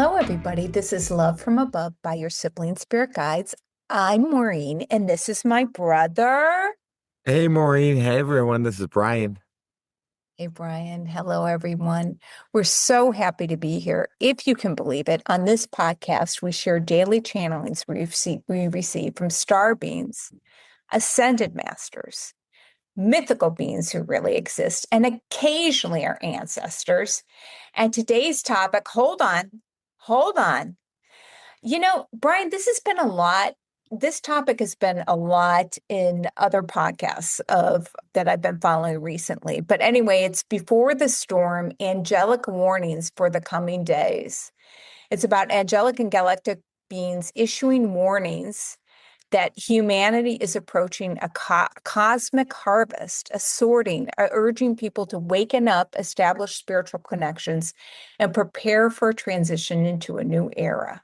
Hello, everybody. This is Love from Above by your sibling spirit guides. I'm Maureen, and this is my brother. Hey Maureen, hey everyone, this is Brian. Hey, Brian. Hello, everyone. We're so happy to be here. If you can believe it, on this podcast, we share daily channelings we receive from star beings, ascended masters, mythical beings who really exist, and occasionally our ancestors. And today's topic, hold on. Brian, this has been a lot. This topic has been a lot in other podcasts of that I've been following recently. But anyway, it's before the storm, angelic warnings for the coming days. It's about angelic and galactic beings issuing warnings that humanity is approaching a cosmic harvest, a sorting, urging people to waken up, establish spiritual connections, and prepare for a transition into a new era.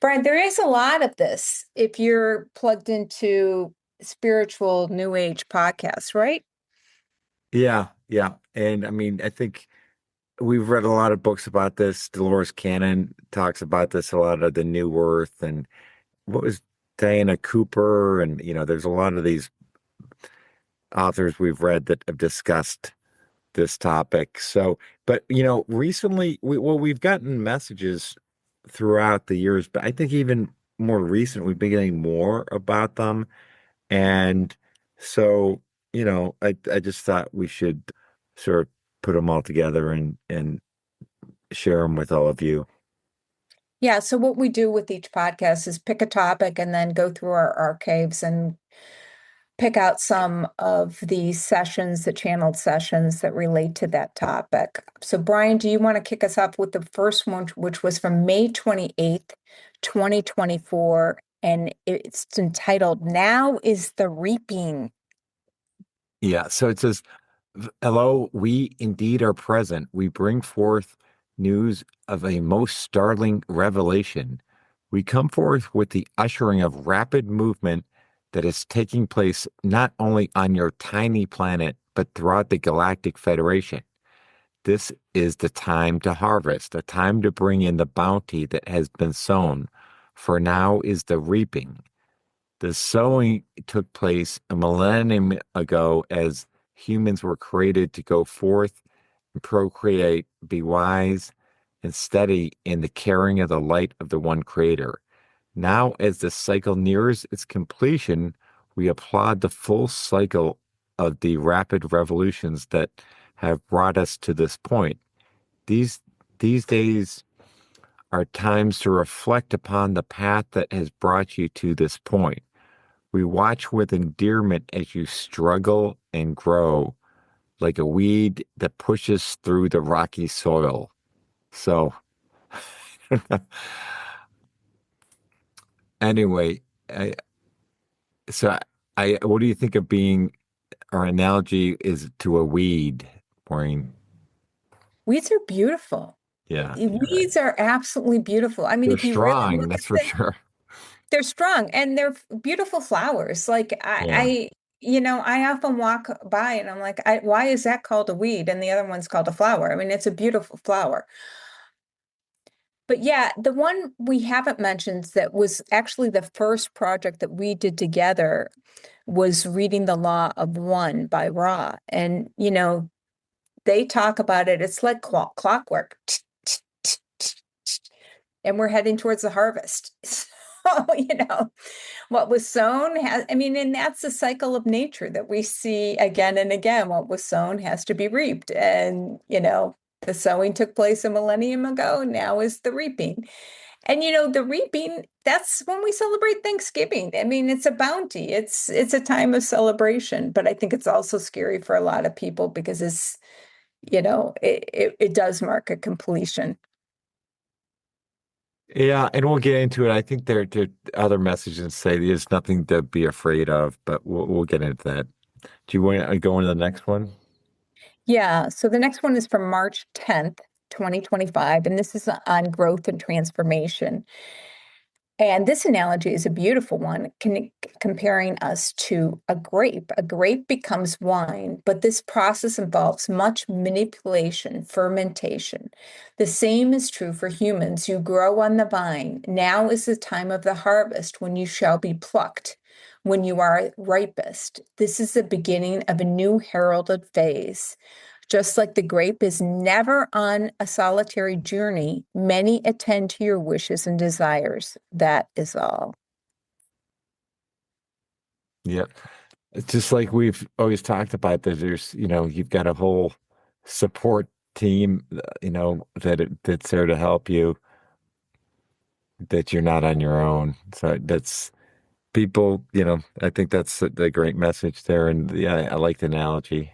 Brian, there is a lot of this if you're plugged into spiritual new age podcasts, right? Yeah. And I mean, I think we've read a lot of books about this. Dolores Cannon talks about this, a lot of the New Earth and what was Diana Cooper. And, there's a lot of these authors we've read that have discussed this topic. So, but, recently, we've gotten messages throughout the years, but I think even more recent, we've been getting more about them. And so, I just thought we should sort of put them all together and share them with all of you. Yeah. So, what we do with each podcast is pick a topic and then go through our archives and pick out some of the sessions, the channeled sessions that relate to that topic. So, Brian, do you want to kick us off with the first one, which was from May 28th, 2024? And it's entitled Now is the Reaping. Yeah. So it says, hello, we indeed are present. We bring forth news of a most startling revelation. We come forth with the ushering of rapid movement that is taking place not only on your tiny planet, but throughout the Galactic Federation. This is the time to harvest, a time to bring in the bounty that has been sown, for now is the reaping. The sowing took place a millennium ago as humans were created to go forth and procreate, be wise, and steady in the carrying of the light of the one creator. Now, as the cycle nears its completion, we applaud the full cycle of the rapid revolutions that have brought us to this point. These these days are times to reflect upon the path that has brought you to this point. We watch with endearment as you struggle and grow like a weed that pushes through the rocky soil. So, anyway, I, so what do you think of being, our analogy is to a weed, Maureen? Weeds are beautiful. Yeah, Weeds are absolutely beautiful. I mean, they're if you really strong, look that's at for them, sure. they're strong and they're beautiful flowers. Like Yeah. I often walk by and I'm like, why is that called a weed and the other one's called a flower? I mean, it's a beautiful flower. But yeah, the one we haven't mentioned that was actually the first project that we did together was Reading the Law of One by Ra. And, they talk about it. It's like clockwork. And we're heading towards the harvest. So, what was sown has, I mean, and that's the cycle of nature that we see again and again. What was sown has to be reaped. And, the sowing took place a millennium ago. Now is the reaping. And the reaping, that's when we celebrate Thanksgiving. I mean, it's a bounty. It's a time of celebration, but I think it's also scary for a lot of people because it does mark a completion. Yeah, and we'll get into it. I think there are other messages say there's nothing to be afraid of, but we'll get into that. Do you want to go into the next one? Yeah, so the next one is from March 10th, 2025, and this is on growth and transformation. And this analogy is a beautiful one, comparing us to a grape. A grape becomes wine, but this process involves much manipulation, fermentation. The same is true for humans. You grow on the vine. Now is the time of the harvest when you shall be plucked, when you are ripest. This is the beginning of a new heralded phase. Just like the grape is never on a solitary journey, many attend to your wishes and desires. That is all. Yep. It's just like we've always talked about that there's, you've got a whole support team, that's there to help you, that you're not on your own. So that's people, I think that's the great message there. And yeah, I like the analogy.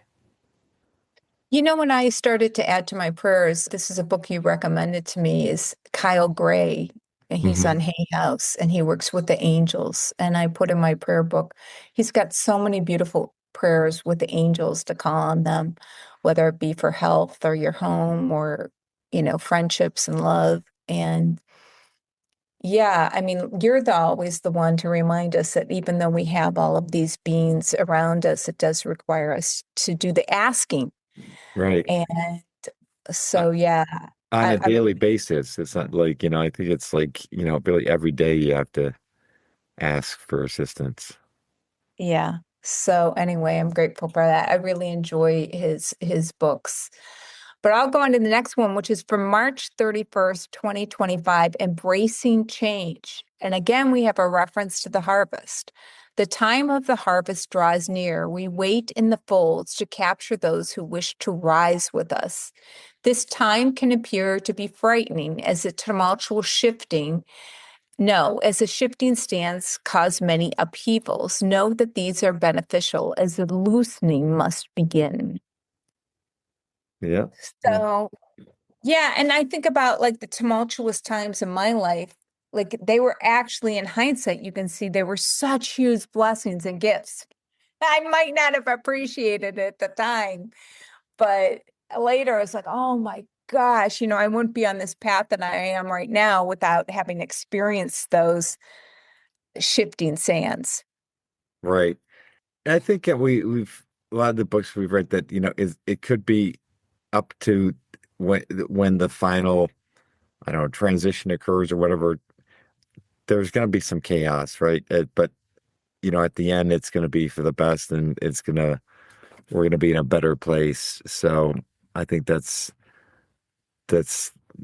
When I started to add to my prayers, this is a book you recommended to me, is Kyle Gray, and he's Hmm. on Hay House, and he works with the angels. And I put in my prayer book, he's got so many beautiful prayers with the angels to call on them, whether it be for health or your home or, friendships and love. And yeah, I mean, you're always the one to remind us that even though we have all of these beings around us, it does require us to do the asking. Right. And Uh, so, yeah, On a I daily basis. It's not like, I think it's like, really every day you have to ask for assistance. yeah. So anyway, I'm grateful for that. I really enjoy his books. But I'll go on to the next one, which is from March 31st, 2025, Embracing Change. And again, we have a reference to the harvest. The time of the harvest draws near. We wait in the folds to capture those who wish to rise with us. This time can appear to be frightening as a tumultuous shifting. No, as the shifting stance cause many upheavals, know that these are beneficial as the loosening must begin. Yeah. Yeah. So, yeah, and I think about like the tumultuous times in my life, like they were actually in hindsight, you can see they were such huge blessings and gifts. I might not have appreciated it at the time, but later it's like, oh my gosh, I wouldn't be on this path that I am right now without having experienced those shifting sands. Right. I think that we've a lot of the books we've read that, is it could be up to when the final, I don't know, transition occurs or whatever, there's going to be some chaos, right? But at the end, it's going to be for the best, and we're going to be in a better place. So I think that's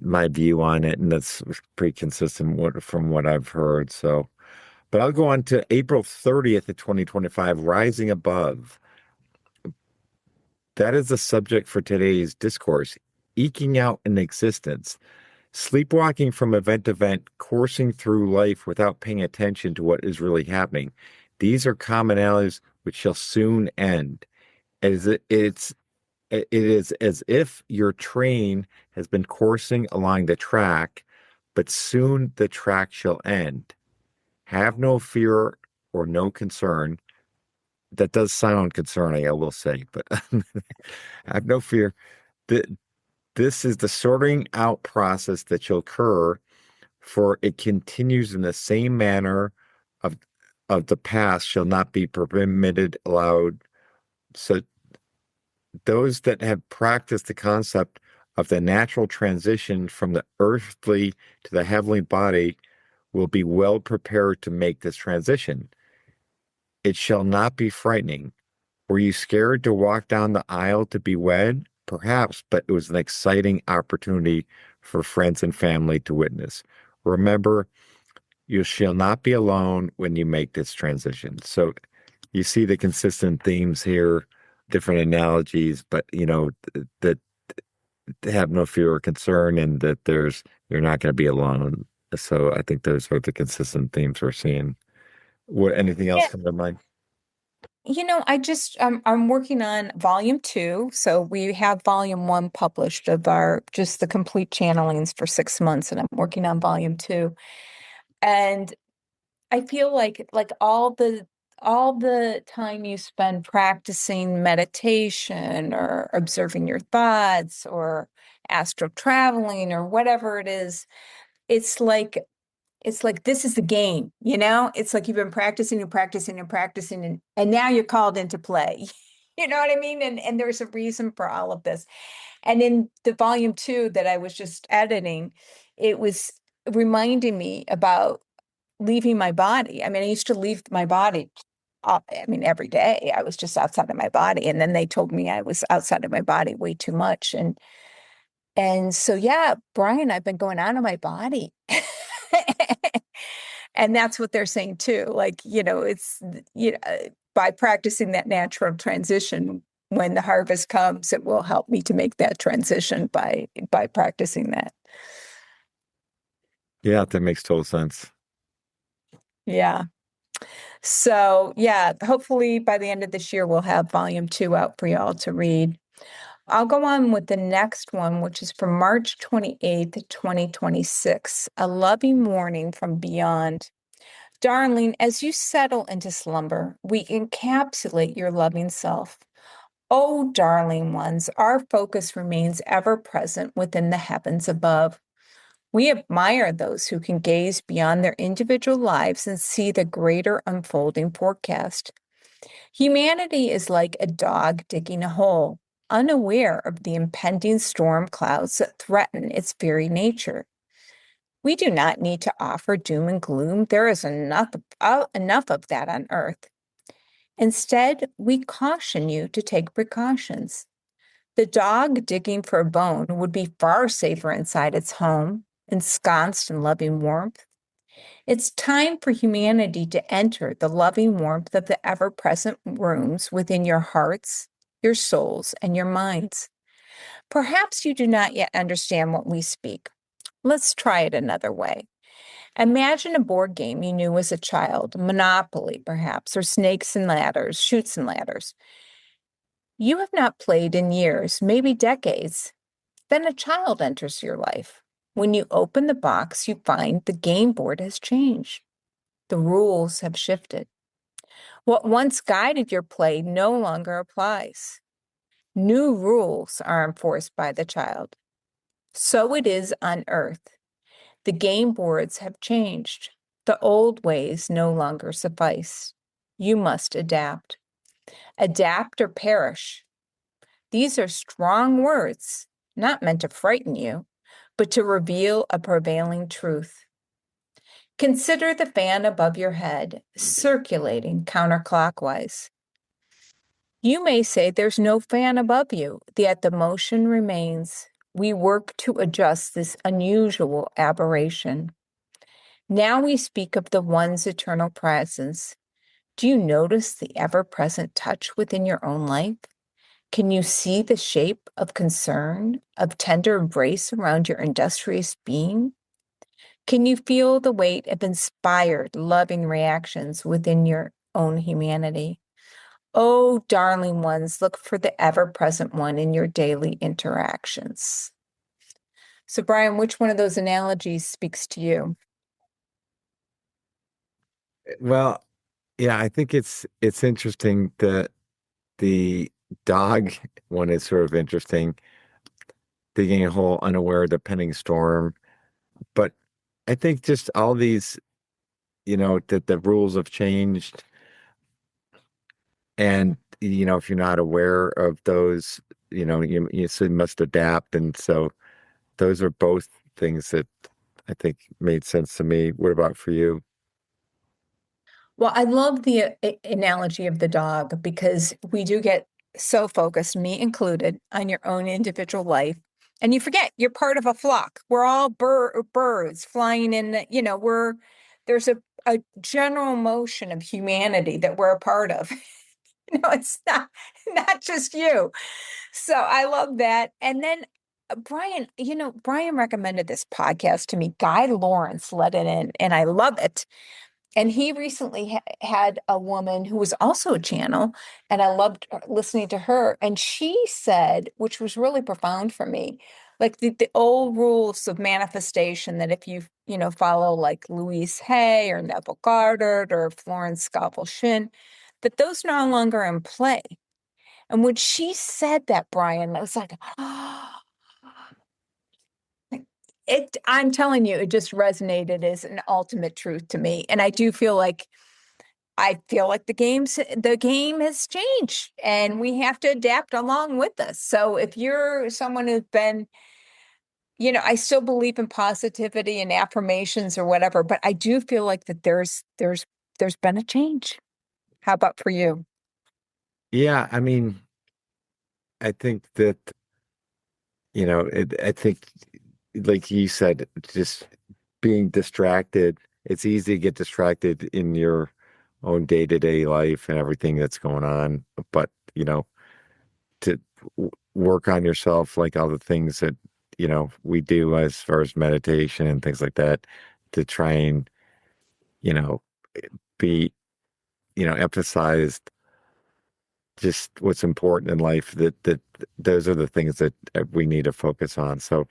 my view on it, and that's pretty consistent from what I've heard. So, but I'll go on to April 30th of 2025, Rising Above. That is the subject for today's discourse, eking out an existence. Sleepwalking from event to event, coursing through life without paying attention to what is really happening. These are commonalities which shall soon end. As it is as if your train has been coursing along the track, but soon the track shall end. Have no fear or no concern. That does sound concerning, I will say, but have no fear. Th- This is the sorting out process that shall occur, for it continues in the same manner of the past shall not be permitted allowed. So those that have practiced the concept of the natural transition from the earthly to the heavenly body will be well prepared to make this transition. It shall not be frightening. Were you scared to walk down the aisle to be wed? Perhaps, but it was an exciting opportunity for friends and family to witness. Remember, you shall not be alone when you make this transition. So you see the consistent themes here, different analogies, but that have no fear or concern, and that you're not going to be alone. So I think those are the consistent themes we're seeing. What anything else Yeah. come to mind? I'm working on volume 2. So we have volume 1 published of our just the complete channelings for 6 months, and I'm working on volume 2. And I feel like all the time you spend practicing meditation or observing your thoughts or astral traveling or whatever it is, it's like It's like this is the game, It's like you've been practicing and practicing and practicing, and now you're called into play. You know what I mean? And there's a reason for all of this. And in the volume 2 that I was just editing, it was reminding me about leaving my body. I mean, I used to leave my body, every day. I was just outside of my body. And then they told me I was outside of my body way too much. And so, yeah, Brian, I've been going out of my body. And that's what they're saying too. Like, it's, by practicing that natural transition, when the harvest comes, it will help me to make that transition by practicing that. Yeah, that makes total sense. Yeah. So, yeah, hopefully by the end of this year, we'll have volume 2 out for y'all to read. I'll go on with the next one, which is from March 28th, 2026, A Loving Warning from Beyond. Darling, as you settle into slumber, we encapsulate your loving self. Oh, darling ones, our focus remains ever present within the heavens above. We admire those who can gaze beyond their individual lives and see the greater unfolding forecast. Humanity is like a dog digging a hole, unaware of the impending storm clouds that threaten its very nature. We do not need to offer doom and gloom. There is enough of that on earth. Instead, we caution you to take precautions. The dog digging for a bone would be far safer inside its home, ensconced in loving warmth. It's time for humanity to enter the loving warmth of the ever present rooms within your hearts, your souls, and your minds. Perhaps you do not yet understand what we speak. Let's try it another way. Imagine a board game you knew as a child, Monopoly, perhaps, or Snakes and Ladders, Shoots and Ladders. You have not played in years, maybe decades. Then a child enters your life. When you open the box, you find the game board has changed. The rules have shifted. What once guided your play no longer applies. New rules are enforced by the child. So it is on earth. The game boards have changed. The old ways no longer suffice. You must adapt. Adapt or perish. These are strong words, not meant to frighten you, but to reveal a prevailing truth. Consider the fan above your head, circulating counterclockwise. You may say there's no fan above you, yet the motion remains. We work to adjust this unusual aberration. Now we speak of the one's eternal presence. Do you notice the ever present touch within your own life? Can you see the shape of concern, of tender embrace around your industrious being? Can you feel the weight of inspired, loving reactions within your own humanity? Oh, darling ones, look for the ever present one in your daily interactions. So, Brian, which one of those analogies speaks to you? Well, yeah, I think it's interesting that the dog one is sort of interesting, digging a hole unaware of the pending storm. But I think just all these, that the rules have changed, and if you're not aware of those, you still must adapt. And so those are both things that I think made sense to me. What about for you? Well, I love the analogy of the dog because we do get so focused, me included, on your own individual life. And you forget you're part of a flock. We're all birds flying in, there's a general motion of humanity that we're a part of. It's not just you. So I love that. And then Brian, Brian recommended this podcast to me. Guy Lawrence let it in, and I love it. And he recently had a woman who was also a channel, and I loved listening to her. And she said, which was really profound for me, like the old rules of manifestation that if you, follow like Louise Hay or Neville Goddard or Florence Scovel Shinn, that those no longer in play. And when she said that, Brian, I was like, oh, I'm telling you, it just resonated as an ultimate truth to me. And I feel like the game has changed and we have to adapt along with this. So if you're someone who's been, I still believe in positivity and affirmations or whatever, but I do feel like that there's been a change. How about for you? Yeah, I mean, I think that, I think, like you said, just being distracted, it's easy to get distracted in your own day-to-day life and everything that's going on. But, to work on yourself, like all the things that, we do as far as meditation and things like that, to try and, you know, be, emphasized just what's important in life, that those are the things that we need to focus on. So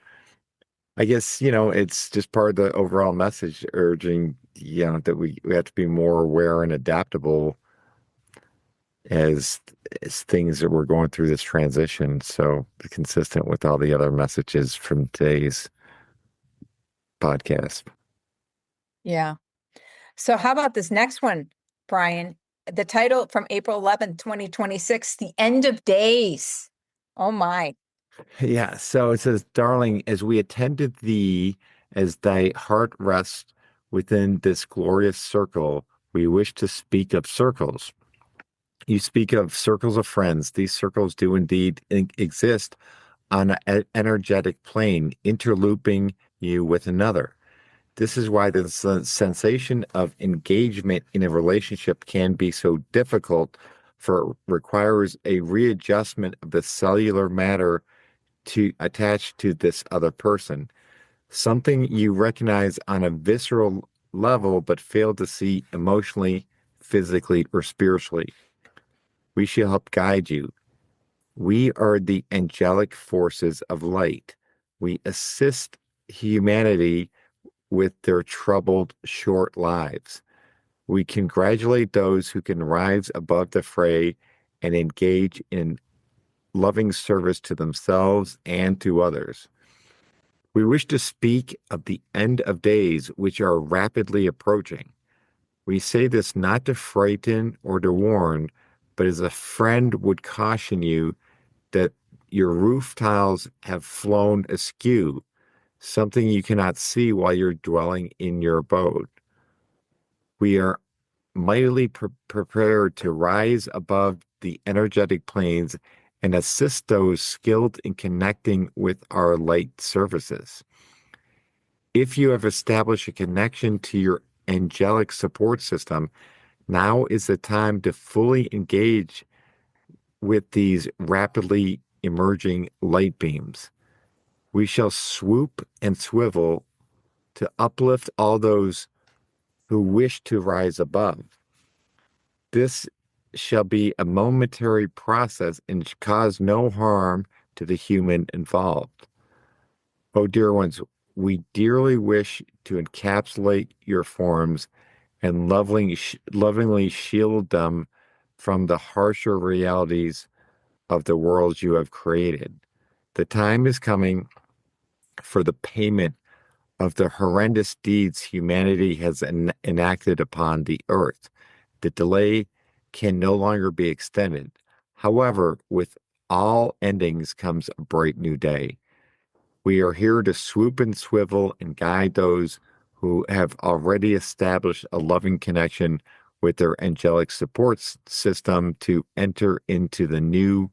I guess, it's just part of the overall message urging, that we have to be more aware and adaptable as as things that we're going through this transition. So consistent with all the other messages from today's podcast. Yeah. So how about this next one, Brian? The title from April 11th, 2026, The End of Days. Oh my. Yeah. So it says, darling, as we attended thee, as thy heart rests within this glorious circle, we wish to speak of circles. You speak of circles of friends. These circles do indeed exist on an energetic plane, interlooping you with another. This is why the sensation of engagement in a relationship can be so difficult, for it requires a readjustment of the cellular matter to attach to this other person, something you recognize on a visceral level but fail to see emotionally, physically, or spiritually. We shall help guide you. We are the angelic forces of light. We assist humanity with their troubled, short lives. We congratulate those who can rise above the fray and engage in loving service to themselves and to others. We wish to speak of the end of days, which are rapidly approaching. We say this not to frighten or to warn, but as a friend would caution you that your roof tiles have flown askew, something you cannot see while you're dwelling in your abode. We are mightily prepared to rise above the energetic planes and assist those skilled in connecting with our light services. If you have established a connection to your angelic support system, now is the time to fully engage with these rapidly emerging light beams. We shall swoop and swivel to uplift all those who wish to rise above. This shall be a momentary process and cause no harm to the human involved. Oh, dear ones, we dearly wish to encapsulate your forms and lovingly shield them from the harsher realities of the worlds you have created. The time is coming for the payment of the horrendous deeds humanity has enacted upon the earth. The delay can no longer be extended. However, with all endings comes a bright new day. We are here to swoop and swivel and guide those who have already established a loving connection with their angelic support system to enter into the new,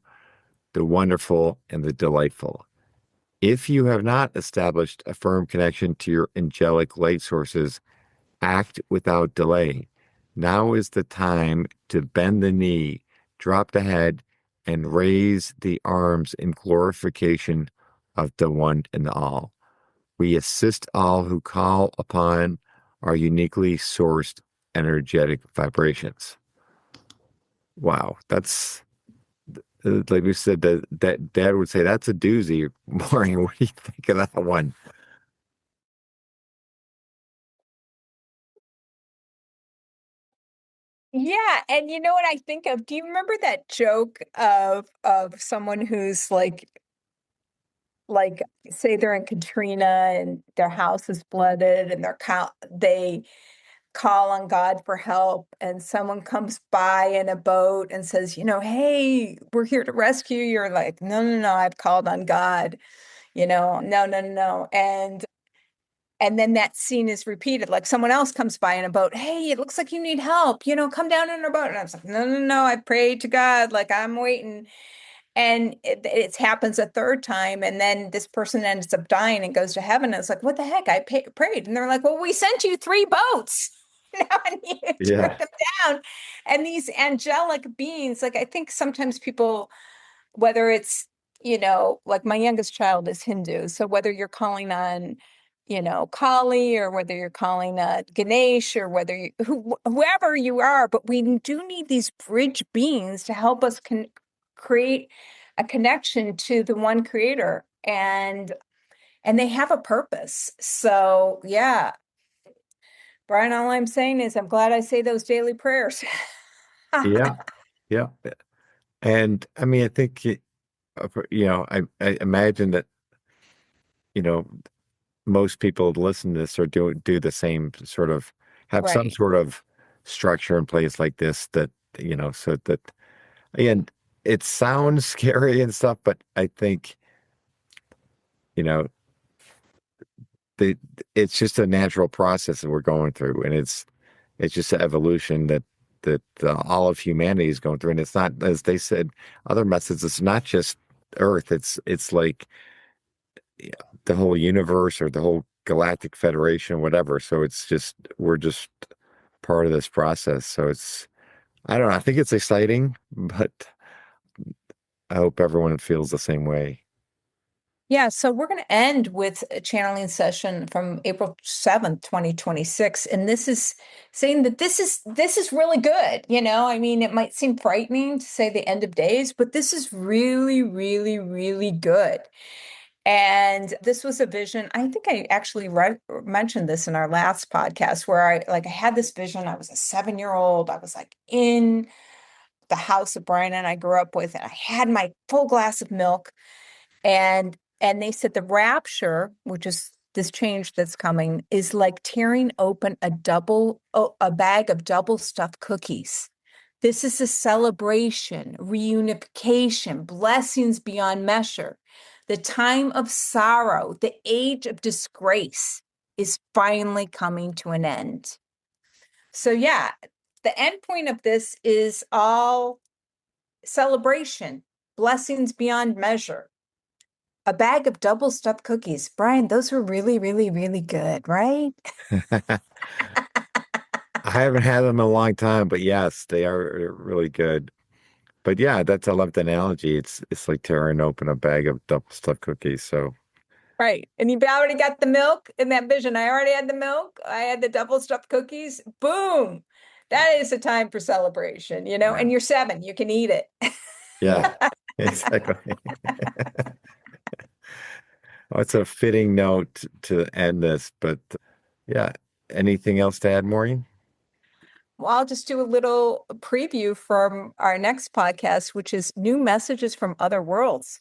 the wonderful, and the delightful. If you have not established a firm connection to your angelic light sources, act without delay. Now is the time to bend the knee, drop the head, and raise the arms in glorification of the one and all. We assist all who call upon our uniquely sourced energetic vibrations. Wow, that's like we said, that Dad would say that's a doozy. Maureen, what do you think of that one? Yeah, and you know what I think of? Do you remember that joke of someone who's like like say they're in Katrina and their house is flooded and they call on God for help and someone comes by in a boat and says, hey, we're here to rescue you. You're like, no, no, no, I've called on God, no, no, no, no. And then that scene is repeated. Like someone else comes by in a boat. Hey, it looks like you need help. Come down in a boat. And I was like, no, no, no. I prayed to God. Like I'm waiting. And it happens a third time. And then this person ends up dying and goes to heaven. And it's like, what the heck? Prayed. And they're like, well, we sent you 3 boats. Now I need you Yeah. took them down. And these angelic beings, like I think sometimes people, whether it's, like my youngest child is Hindu. So whether you're calling on, Kali or whether you're calling Ganesh or whether whoever you are, but we do need these bridge beings to help us create a connection to the one creator and they have a purpose. So yeah, Brian, all I'm saying is I'm glad I say those daily prayers. Yeah. Yeah. And I mean, I think, I imagine that, you know, most people that listen to this or do the same sort of have some Right. sort of structure in place like this that, so that again, it sounds scary and stuff, but I think, you know, the it's just a natural process that we're going through, and it's just an evolution that all of humanity is going through, and it's not, as they said, other methods. It's not just Earth. It's like yeah, the whole universe or the whole galactic federation, whatever. So it's just we're just part of this process. So I don't know. I think it's exciting, but I hope everyone feels the same way. Yeah, so we're going to end with a channeling session from April 7th, 2026. And this is saying that this is really good. I mean, it might seem frightening to say the end of days, but this is really, really, really good. And this was a vision. I think I actually mentioned this in our last podcast where I had this vision. I was a 7-year old. I was like in the house that Brian and I grew up with, and I had my full glass of milk and they said the rapture, which is this change that's coming, is like tearing open a bag of double stuffed cookies. This is a celebration, reunification, blessings beyond measure. The time of sorrow, the age of disgrace is finally coming to an end. So yeah, the end point of this is all celebration, blessings beyond measure. A bag of double stuffed cookies. Brian, those were really, really, really good, right? I haven't had them in a long time, but yes, they are really good. But yeah, I love the analogy. It's like tearing open a bag of double stuffed cookies. So Right. And you already got the milk in that vision. I already had the milk. I had the double stuffed cookies. Boom. That is a time for celebration, yeah, and you're 7, you can eat it. yeah, exactly. Well, it's a fitting note to end this, but yeah, anything else to add, Maureen? Well, I'll just do a little preview from our next podcast, which is new messages from other worlds.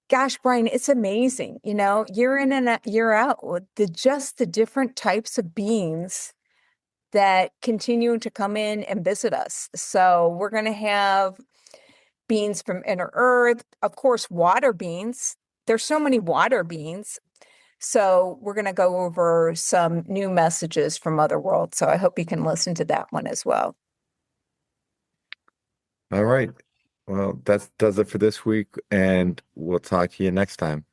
Gosh, Brian, it's amazing. Year in and year out, with the different types of beings that continue to come in and visit us. So we're going to have beings from inner earth, of course, water beings. There's so many water beings. So we're going to go over some new messages from other worlds. So I hope you can listen to that one as well. All right. Well, that does it for this week, and we'll talk to you next time.